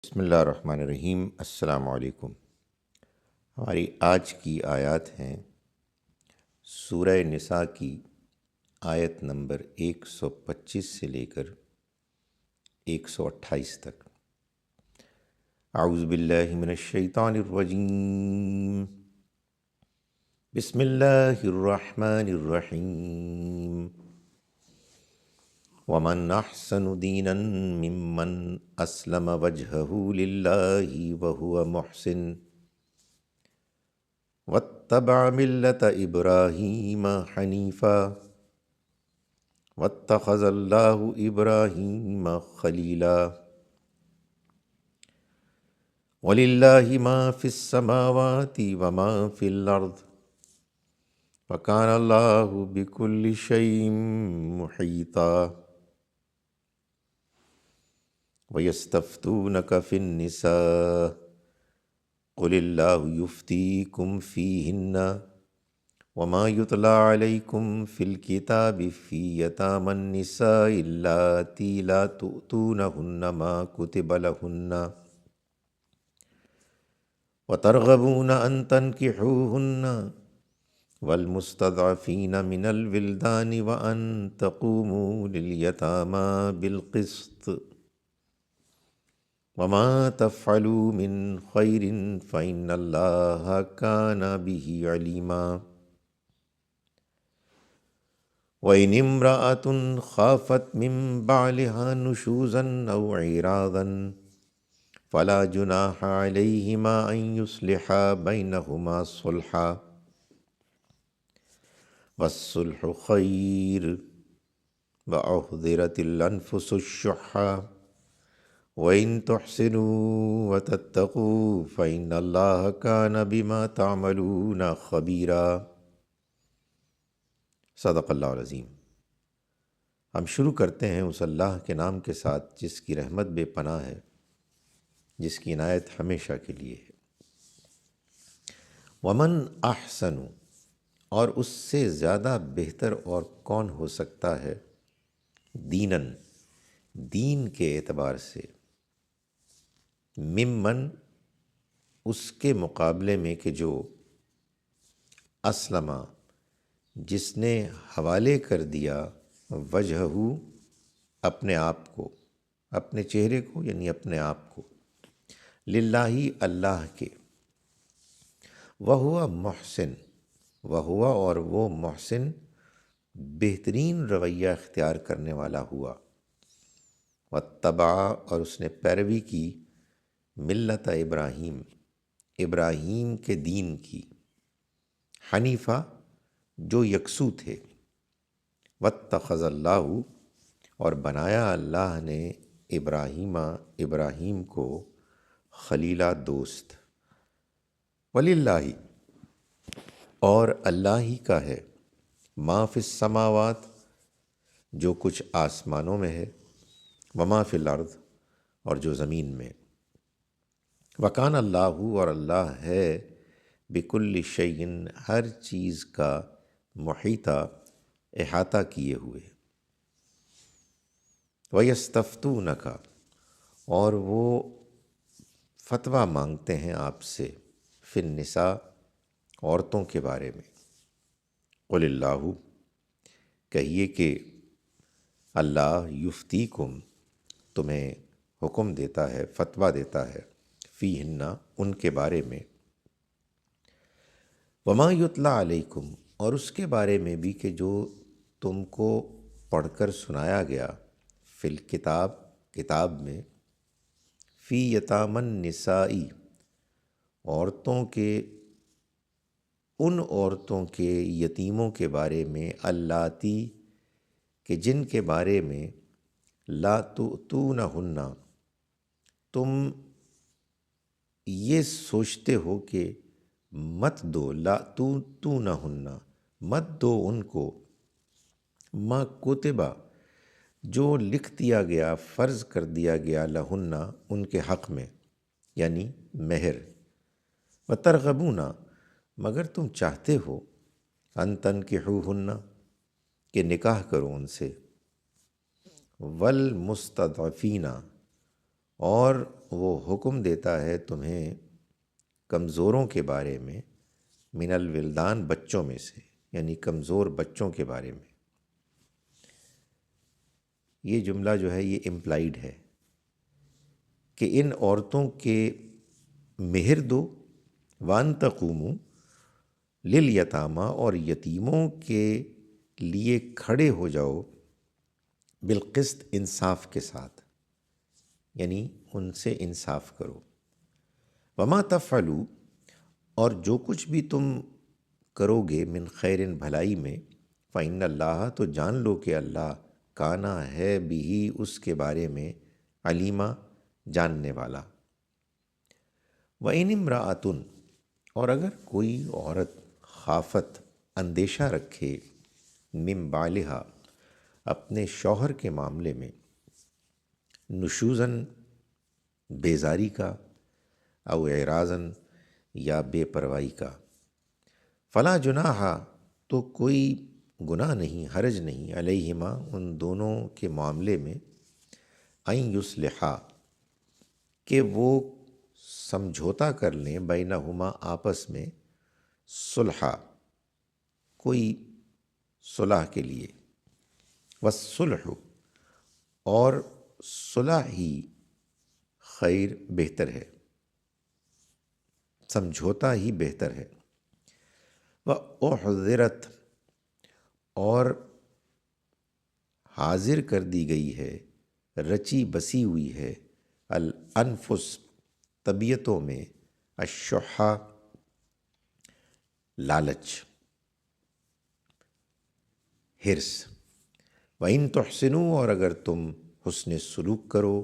بسم اللہ الرحمن الرحیم۔ السلام علیکم۔ ہماری آج کی آیات ہیں سورہ نساء کی آیت نمبر 125 سے لے کر 128 تک۔ اعوذ باللہ من الشیطان الرجیم، بسم اللہ الرحمن الرحیم۔ ومن احسن دینا ممن اسلم وجهه للہ وهو محسن واتبع ملة ابراہیم حنیفا واتخذ اللہ ابراہیم خلیلا وللہ ما فی السماوات وما فی الارض وکان اللہ بکل شیء محیطا وَيَسْتَفْتُونَكَ فِي النِّسَاءِ قُلِ اللَّهُ يُفْتِيكُمْ فِيهِنَّ وَمَا يُتْلَى عَلَيْكُمْ فِي الْكِتَابِ فِي يَتَامَى النِّسَاءِ اللَّاتِي لَا تُؤْتُونَهُنَّ مَا كُتِبَ لَهُنَّ وَتَرْغَبُونَ أَن تَنكِحُوهُنَّ وَالْمُسْتَضْعَفِينَ مِنَ الْوِلْدَانِ وَأَن تَقُومُوا لِلْيَتَامَى بِالْقِسْطِ وما تفعلوا من خیر فإن اللہ کان بہ علیما وإن امرأة خافت من بعلها نشوزا أو عراضا فلا جناح علیہما أن يصلحا بینہما صلحا والصلح خیر وأحضرت الأنفس الشح وَإِن تُحْسِنُوا وَتَتَّقُوا فَإِنَّ اللَّهَ كَانَ بِمَا تَعْمَلُونَ خَبِيرًا۔ صدق اللہ العظیم۔ ہم شروع کرتے ہیں اس اللہ کے نام کے ساتھ جس کی رحمت بے پناہ ہے، جس کی عنایت ہمیشہ کے لیے ہے۔ وَمَنْ أَحْسَنُ، اور اس سے زیادہ بہتر اور کون ہو سکتا ہے، دیناً، دین کے اعتبار سے، ممن، اس کے مقابلے میں کہ جو اسلم، جس نے حوالے کر دیا، وجہہ، اپنے آپ کو، اپنے چہرے کو یعنی اپنے آپ کو، للہ، اللہ کے، وہو محسن، وہو اور وہ محسن، بہترین رویہ اختیار کرنے والا ہوا، واتبع، اور اس نے پیروی کی، ملت ابراہیم، ابراہیم کے دین کی، حنیفہ، جو یکسو تھے، واتخذ اللہ، اور بنایا اللہ نے ابراہیم کو خلیلا، دوست، وللہ، اور اللہ ہی کا ہے، ما فی السماوات، جو کچھ آسمانوں میں ہے، وما فی الارض، اور جو زمین میں، وکان اللہ، اور اللہ ہے، بکل شیء، ہر چیز کا، محیطہ، احاطہ کیے ہوئے، وَيَسْتَفْتُونَكَ، اور وہ فتویٰ مانگتے ہیں آپ سے، فی النساء، عورتوں کے بارے میں، قل اللہ، کہیے کہ اللہ، یفتیکم، تمہیں حکم دیتا ہے، فتویٰ دیتا ہے، فیہن، ان کے بارے میں، وما یتلی علیکم، اور اس کے بارے میں بھی کہ جو تم کو پڑھ کر سنایا گیا، فی الکتاب، کتاب میں، فی یتامی النساء، عورتوں کے، ان عورتوں کے یتیموں کے بارے میں، اللاتی، کہ جن کے بارے میں، لا تؤتونہن، تم یہ سوچتے ہو کہ مت دو، لا تؤتونہن، مت دو ان کو، ما کتبہ، جو لکھ دیا گیا، فرض کر دیا گیا، لہن، ان کے حق میں، یعنی مہر، وترغبون، مگر تم چاہتے ہو، ان تنکحوہن، کہ نکاح کرو ان سے، والمستضعفین، اور وہ حکم دیتا ہے تمہیں کمزوروں کے بارے میں، من الولدان بچوں میں سے، یعنی کمزور بچوں کے بارے میں۔ یہ جملہ جو ہے یہ امپلائیڈ ہے کہ ان عورتوں کے مہر دو، وان تقوموا للیتامہ، اور یتیموں کے لیے کھڑے ہو جاؤ، بالقسط انصاف کے ساتھ، یعنی ان سے انصاف کرو۔ وما تفعلوا، اور جو کچھ بھی تم کرو گے، من خیر بھلائی میں، فإن اللہ، تو جان لو کہ اللہ، کانا ہے بھی اس کے بارے میں، علیمہ، جاننے والا۔ وإن امرأۃ، اور اگر کوئی عورت، خافت، اندیشہ رکھے، من بالہا، اپنے شوہر کے معاملے میں، نشوزن، بیزاری کا، او اعراضاً، یا بے پرواہی کا، فلا جناح، تو کوئی گناہ نہیں، حرج نہیں، علیہما، ان دونوں کے معاملے میں، ان یصلحا، کہ وہ سمجھوتا کر لیں، بینہما، آپس میں، صلحا، کوئی صلح کے لیے، والصلح، اور صلح ہی، خیر، بہتر ہے، سمجھوتا ہی بہتر ہے۔ وَأُحْضِرَتْ، اور حاضر کر دی گئی ہے، رچی بسی ہوئی ہے، الانفس، طبیعتوں میں، الشح، لالچ، حرص۔ وَإِن تُحْسِنُوا، اور اگر تم حسن سلوک کرو،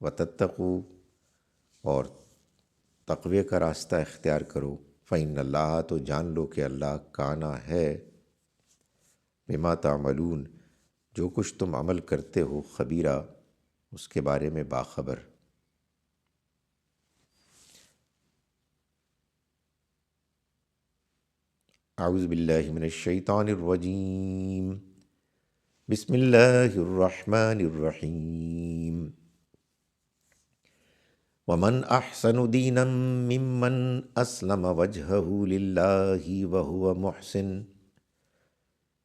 وَتَتَّقُوا، اور تقوی کا راستہ اختیار کرو، فإن اللہ، تو جان لو کہ اللہ، کانا ہے، بما تعملون، جو کچھ تم عمل کرتے ہو، خبیرہ، اس کے بارے میں باخبر۔ اعوذ باللہ من الشیطان الرجیم، بسم اللہ الرحمن الرحیم۔ ومن احسن دینا ممن اسلم وجهه للہ وهو محسن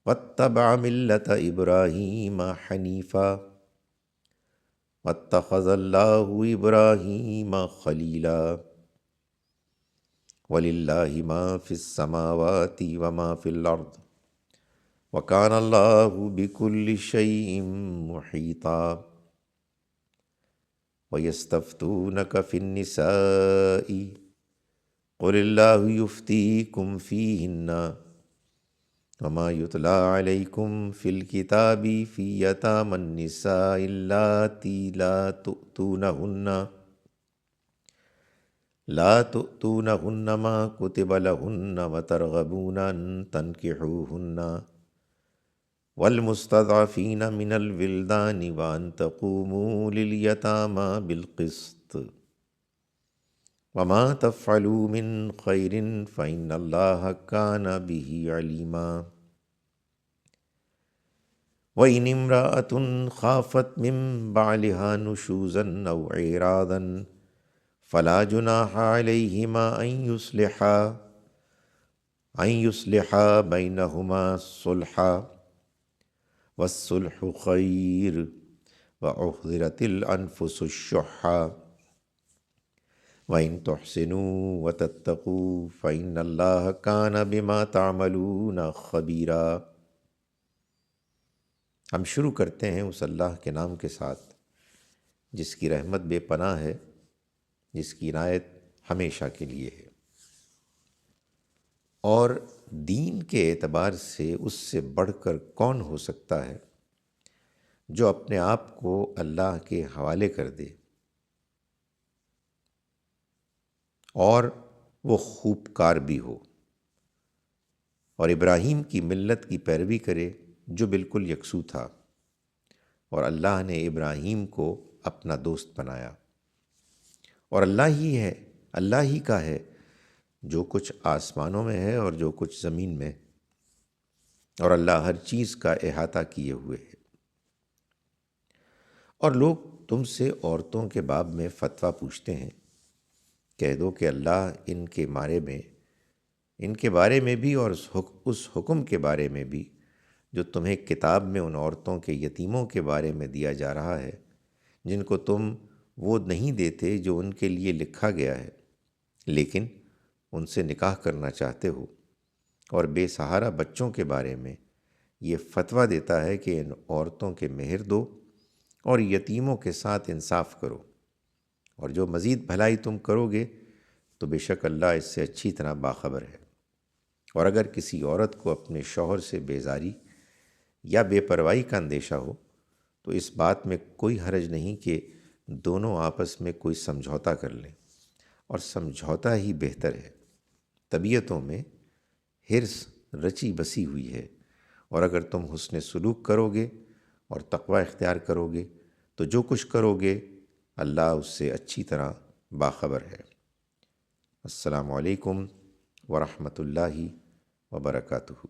واتبع ملت ابراہیم حنیفا واتخذ اللہ ابراہیم خلیلا وللہ ما فی السماوات وما فی الارض وکان اللہ بکل شیء محیطا وَيَسْتَفْتُونَكَ فِي النِّسَاءِ قُلِ اللَّهُ يُفْتِيكُمْ فِيهِنَّ وَمَا يُتْلَىٰ عَلَيْكُمْ فِي الْكِتَابِ فِي يَتَامَى النِّسَاءِ اللَّاتِي لَا تُؤْتُونَهُنَّ مَا كُتِبَ لَهُنَّ وَتَرْغَبُونَ أَن تَنكِحُوهُنَّ والمستضعفین من الولدان وان تقوموا للیتامی بالقسط وما تفعلوا من خیر فإن اللہ کان بہ علیما۔ وإن امرأة خافت من بعلها نشوزا أو إعراضا فلا جناح عليهما أن يصلحا بينهما صلحا والصلح خیر وأحضرت الأنفس الشح وإن تحسنوا وتتقوا فإن اللہ کان بما تعملون خبیرا۔ ہم شروع کرتے ہیں اس اللہ کے نام کے ساتھ جس کی رحمت بے پناہ ہے، جس کی عنایت ہمیشہ کے لیے ہے، اور دین کے اعتبار سے اس سے بڑھ کر کون ہو سکتا ہے جو اپنے آپ کو اللہ کے حوالے کر دے اور وہ خوب کار بھی ہو، اور ابراہیم کی ملت کی پیروی کرے جو بالکل یکسو تھا، اور اللہ نے ابراہیم کو اپنا دوست بنایا، اور اللہ ہی کا ہے جو کچھ آسمانوں میں ہے اور جو کچھ زمین میں، اور اللہ ہر چیز کا احاطہ کیے ہوئے ہے۔ اور لوگ تم سے عورتوں کے باب میں فتویٰ پوچھتے ہیں، کہہ دو کہ اللہ ان کے بارے میں بھی اور اس حکم کے بارے میں بھی جو تمہیں کتاب میں ان عورتوں کے یتیموں کے بارے میں دیا جا رہا ہے جن کو تم وہ نہیں دیتے جو ان کے لیے لکھا گیا ہے، لیکن ان سے نکاح کرنا چاہتے ہو، اور بے سہارا بچوں کے بارے میں یہ فتویٰ دیتا ہے کہ ان عورتوں کے مہر دو اور یتیموں کے ساتھ انصاف کرو، اور جو مزید بھلائی تم کرو گے تو بے شک اللہ اس سے اچھی طرح باخبر ہے۔ اور اگر کسی عورت کو اپنے شوہر سے بیزاری یا بے پرواہی کا اندیشہ ہو تو اس بات میں کوئی حرج نہیں کہ دونوں آپس میں کوئی سمجھوتا کر لیں، اور سمجھوتا ہی بہتر ہے۔ طبیعتوں میں حرص رچی بسی ہوئی ہے، اور اگر تم حسن سلوک کرو گے اور تقوی اختیار کرو گے تو جو کچھ کرو گے اللہ اس سے اچھی طرح باخبر ہے۔ السلام علیکم ورحمۃ اللہ وبرکاتہ۔